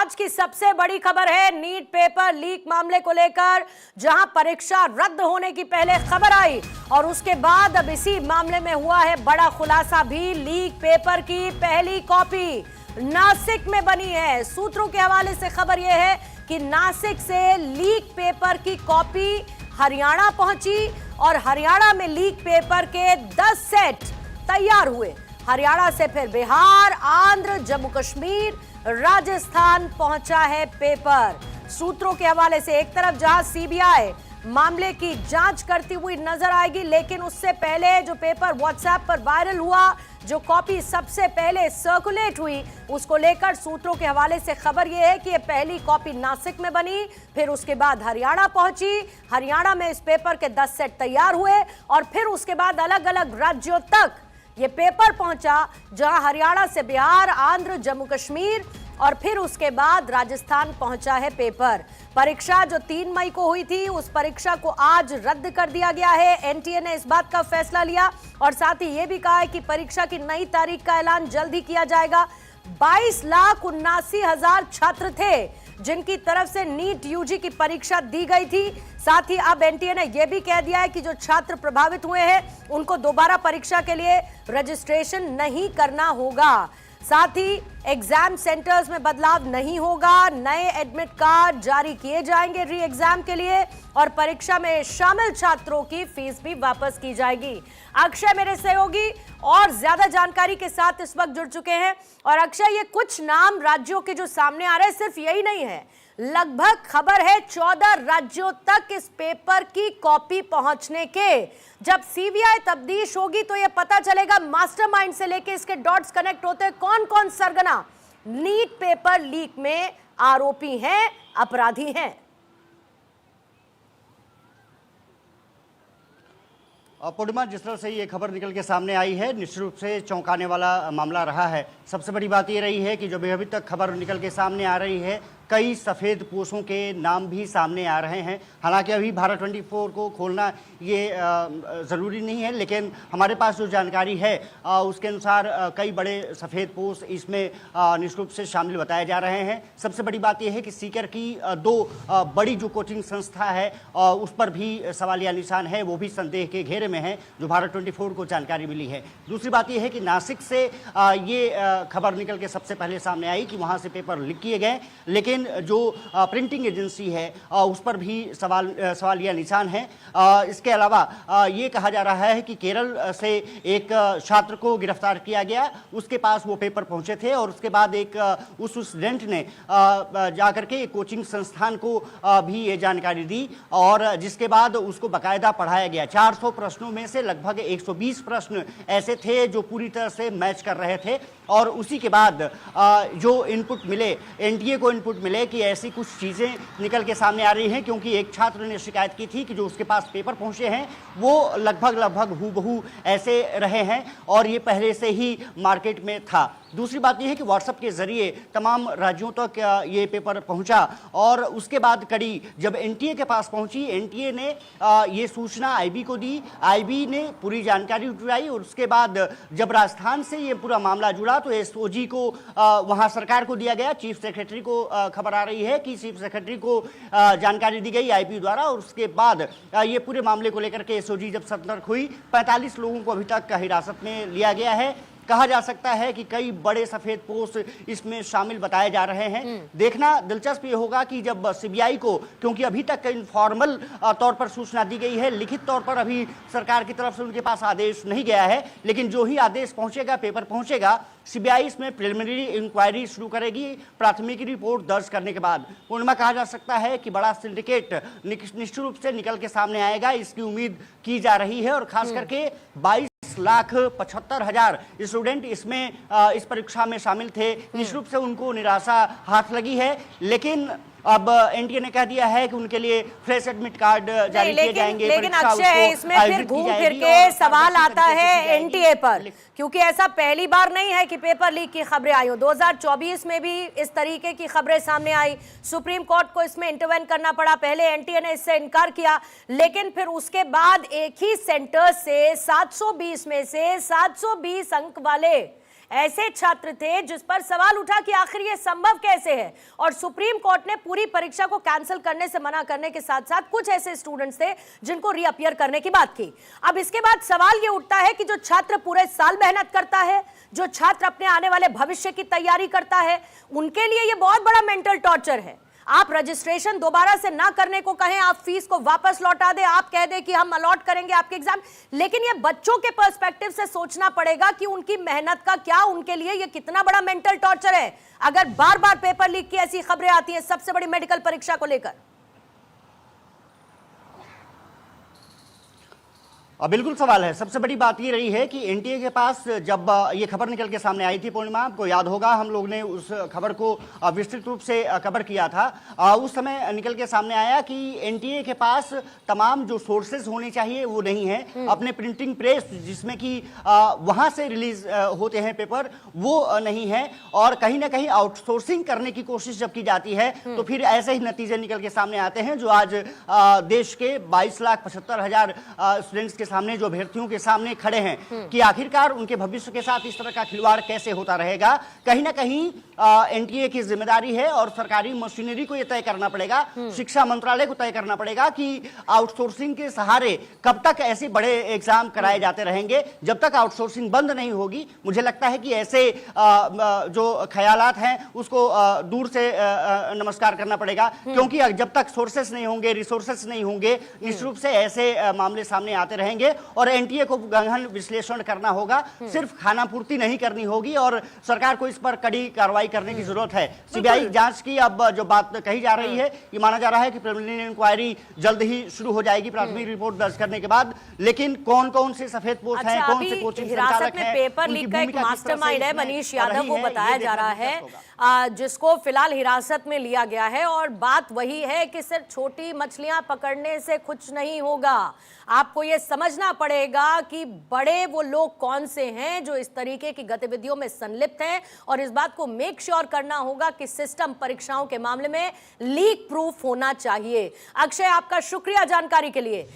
आज की सबसे बड़ी खबर है नीट पेपर लीक मामले को लेकर, जहां परीक्षा रद्द होने की पहले खबर आई और उसके बाद अब इसी मामले में हुआ है बड़ा खुलासा भी। लीक पेपर की पहली कॉपी नासिक में बनी है। सूत्रों के हवाले से खबर यह है कि नासिक से लीक पेपर की कॉपी हरियाणा पहुंची और हरियाणा में लीक पेपर के 10 सेट तैयार हुए। हरियाणा से फिर बिहार, आंध्र, जम्मू कश्मीर, राजस्थान पहुंचा है पेपर। सूत्रों के हवाले से एक तरफ जहां सीबीआई मामले की जांच करती हुई नजर आएगी, लेकिन उससे पहले जो पेपर व्हाट्सएप पर वायरल हुआ, जो कॉपी सबसे पहले सर्कुलेट हुई, उसको लेकर सूत्रों के हवाले से खबर यह है कि यह पहली कॉपी नासिक में बनी, फिर उसके बाद हरियाणा पहुंची। हरियाणा में इस पेपर के 10 सेट तैयार हुए और फिर उसके बाद अलग अलग राज्यों तक ये पेपर पहुंचा, जहां हरियाणा से बिहार, आंध्र, जम्मू कश्मीर और फिर उसके बाद राजस्थान पहुंचा है पेपर। परीक्षा जो 3 मई को हुई थी, उस परीक्षा को आज रद्द कर दिया गया है। एनटीए ने इस बात का फैसला लिया और साथ ही यह भी कहा है कि परीक्षा की नई तारीख का ऐलान जल्द ही किया जाएगा। 22,79,000 छात्र थे जिनकी तरफ से नीट यूजी की परीक्षा दी गई थी। साथ ही अब एनटीए ने यह भी कह दिया है कि जो छात्र प्रभावित हुए हैं उनको दोबारा परीक्षा के लिए रजिस्ट्रेशन नहीं करना होगा। साथ ही एग्जाम सेंटर्स में बदलाव नहीं होगा। नए एडमिट कार्ड जारी किए जाएंगे री एग्जाम के लिए और परीक्षा में शामिल छात्रों की फीस भी वापस की जाएगी। अक्षय मेरे सहयोगी और ज्यादा जानकारी के साथ इस वक्त जुड़ चुके हैं। और अक्षय, ये कुछ नाम राज्यों के जो सामने आ रहे हैं, सिर्फ यही नहीं है, लगभग खबर है 14 राज्यों तक इस पेपर की कॉपी पहुंचने के। जब सीबीआई तफ्तीश होगी तो यह पता चलेगा मास्टरमाइंड से लेके इसके डॉट्स कनेक्ट होते हैं, कौन कौन सरगना नीट पेपर लीक में आरोपी हैं, अपराधी हैं। पूर्णिमा, जिस तरह से ये खबर निकल के सामने आई है, निश्चित रूप से चौंकाने वाला मामला रहा है। सबसे बड़ी बात ये रही है कि जो अभी तक खबर निकल के सामने आ रही है, कई सफ़ेद पोशों के नाम भी सामने आ रहे हैं। हालांकि अभी भारत 24 को खोलना ये ज़रूरी नहीं है, लेकिन हमारे पास जो जानकारी है उसके अनुसार कई बड़े सफ़ेद पोश इसमें निश्चित रूप से शामिल बताए जा रहे हैं। सबसे बड़ी बात यह है कि सीकर की 2 बड़ी जो कोचिंग संस्था है उस पर भी सवालिया निशान है, वो भी संदेह के घेरे में है, जो भारत 24 को जानकारी मिली है। दूसरी बात यह है कि नासिक से ये खबर निकल के सबसे पहले सामने आई कि वहाँ से पेपर लीक किए गए, लेकिन जो प्रिंटिंग एजेंसी है उस पर भी सवालिया निशान है। इसके अलावा ये कहा जा रहा है कि केरल से एक छात्र को गिरफ्तार किया गया, उसके पास वो पेपर पहुंचे थे और उसके बाद एक उस स्टूडेंट ने जाकर के कोचिंग संस्थान को भी ये जानकारी दी और जिसके बाद उसको बाकायदा पढ़ाया गया। 400 प्रश्नों में से लगभग 120 प्रश्न ऐसे थे जो पूरी तरह से मैच कर रहे थे और उसी के बाद जो इनपुट मिले, एनटीए को इनपुट मिले कि ऐसी कुछ चीज़ें निकल के सामने आ रही हैं, क्योंकि एक छात्र ने शिकायत की थी कि जो उसके पास पेपर पहुंचे हैं वो लगभग हूबहू ऐसे रहे हैं और ये पहले से ही मार्केट में था। दूसरी बात यह है कि व्हाट्सएप के जरिए तमाम राज्यों तक ये पेपर पहुंचा और उसके बाद कड़ी जब एनटीए के पास पहुंची, एनटीए ने ये सूचना आईबी को दी, आईबी ने पूरी जानकारी उठाई और उसके बाद जब राजस्थान से ये पूरा मामला जुड़ा तो एसओजी को वहां सरकार को दिया गया। चीफ सेक्रेटरी को खबर आ रही है कि चीफ सेक्रेटरी को जानकारी दी गई आईबी द्वारा और उसके बाद ये पूरे मामले को लेकर के एसओजी जब सतर्क हुई, 45 लोगों को अभी तक हिरासत में लिया गया है। कहा जा सकता है कि कई बड़े सफेद पोश इसमें शामिल बताए जा रहे हैं। देखना दिलचस्प ये होगा कि जब सीबीआई को, क्योंकि अभी तक इनफॉर्मल तौर पर सूचना दी गई है, लिखित तौर पर अभी सरकार की तरफ से उनके पास आदेश नहीं गया है, लेकिन जो ही आदेश पहुंचेगा, पेपर पहुंचेगा, सीबीआई इसमें प्रिलिमिनरी इंक्वायरी शुरू करेगी प्राथमिकी रिपोर्ट दर्ज करने के बाद। पूर्णिमा, कहा जा सकता है कि बड़ा सिंडिकेट निश्चित रूप से निकल के सामने आएगा, इसकी उम्मीद की जा रही है और खास करके 22,75,000 स्टूडेंट इसमें इस परीक्षा में शामिल थे। निश्चित रूप से उनको निराशा हाथ लगी है, लेकिन अब एनटीए ने कह दिया है कि उनके लिए फ्रेश एडमिट कार्ड जारी किए जाएंगे। लेकिन अक्षय, इसमें फिर घूम फिर के सवाल आता है एनटीए पर, क्योंकि ऐसा पहली बार नहीं है कि पेपर लीक की खबरें आई हो। 2024 में भी इस तरीके की खबरें सामने आई, सुप्रीम कोर्ट को इसमें इंटरवेन करना पड़ा। पहले एनटीए ने इससे इनकार किया, लेकिन फिर उसके बाद एक ही सेंटर से 720 में से 720 अंक वाले ऐसे छात्र थे जिस पर सवाल उठा कि आखिर ये संभव कैसे है, और सुप्रीम कोर्ट ने पूरी परीक्षा को कैंसिल करने से मना करने के साथ साथ कुछ ऐसे स्टूडेंट्स थे जिनको रीअपियर करने की बात की। अब इसके बाद सवाल ये उठता है कि जो छात्र पूरे साल मेहनत करता है, जो छात्र अपने आने वाले भविष्य की तैयारी करता है, उनके लिए ये बहुत बड़ा मेंटल टॉर्चर है। आप रजिस्ट्रेशन दोबारा से ना करने को कहें, आप फीस को वापस लौटा दें, आप कह दें कि हम अलॉट करेंगे आपके एग्जाम, लेकिन ये बच्चों के पर्सपेक्टिव से सोचना पड़ेगा कि उनकी मेहनत का क्या, उनके लिए ये कितना बड़ा मेंटल टॉर्चर है अगर बार बार पेपर लीक की ऐसी खबरें आती हैं सबसे बड़ी मेडिकल परीक्षा को लेकर। बिल्कुल सवाल है। सबसे बड़ी बात ये रही है कि एनटीए के पास जब ये खबर निकल के सामने आई थी, पूर्णिमा आपको याद होगा हम लोग ने उस खबर को विस्तृत रूप से कवर किया था। उस समय निकल के सामने आया कि एनटीए के पास तमाम जो सोर्सेज होने चाहिए वो नहीं है। अपने प्रिंटिंग प्रेस जिसमें कि वहाँ से रिलीज होते हैं पेपर, वो नहीं है, और कहीं ना कहीं आउटसोर्सिंग करने की कोशिश जब की जाती है तो फिर ऐसे ही नतीजे निकल के सामने आते हैं जो आज देश के 22,75,000 स्टूडेंट्स सामने, जो अभ्यर्थियों के सामने खड़े हैं कि आखिरकार उनके भविष्य के साथ इस तरह का खिलवाड़ कैसे होता रहेगा। कहीं ना कहीं एनटीए की जिम्मेदारी है और सरकारी मशीनरी को यह तय करना पड़ेगा, शिक्षा मंत्रालय को तय करना पड़ेगा कि आउटसोर्सिंग के सहारे कब तक ऐसे बड़े एग्जाम कराए जाते रहेंगे। जब तक आउटसोर्सिंग बंद नहीं होगी, मुझे लगता है कि ऐसे जो ख्यालात हैं उसको दूर से नमस्कार करना पड़ेगा, क्योंकि जब तक सोर्सेस नहीं होंगे, रिसोर्सेस नहीं होंगे, निश्चित रूप से ऐसे मामले सामने आते रहेंगे और एनटीए को गहन विश्लेषण करना होगा। सिर्फ खाना पूर्ति नहीं करनी होगी और सरकार को इस पर कड़ी कार्रवाई करने की जरूरत है। सीबीआई जांच की अब जो बात कही जा रही है, ये माना जा रहा है कि प्रिलिमिनरी इंक्वायरी जल्द ही शुरू हो जाएगी प्राथमिक रिपोर्ट दर्ज करने के बाद। लेकिन कौन कौन से सफेद पोस्ट हैं, कौन से कोचिंग संचालक हैं, पेपर लीक का एक मास्टरमाइंड है मनीष यादव, वो बताया जा रहा है, जिसको फिलहाल हिरासत में लिया गया है। और बात वही है कि सिर्फ छोटी मछलियां पकड़ने से कुछ नहीं होगा, आपको ये समझना पड़ेगा कि बड़े वो लोग कौन से हैं जो इस तरीके की गतिविधियों में संलिप्त हैं, और इस बात को मेक श्योर करना होगा कि सिस्टम परीक्षाओं के मामले में लीक प्रूफ होना चाहिए। अक्षय, आपका शुक्रिया जानकारी के लिए।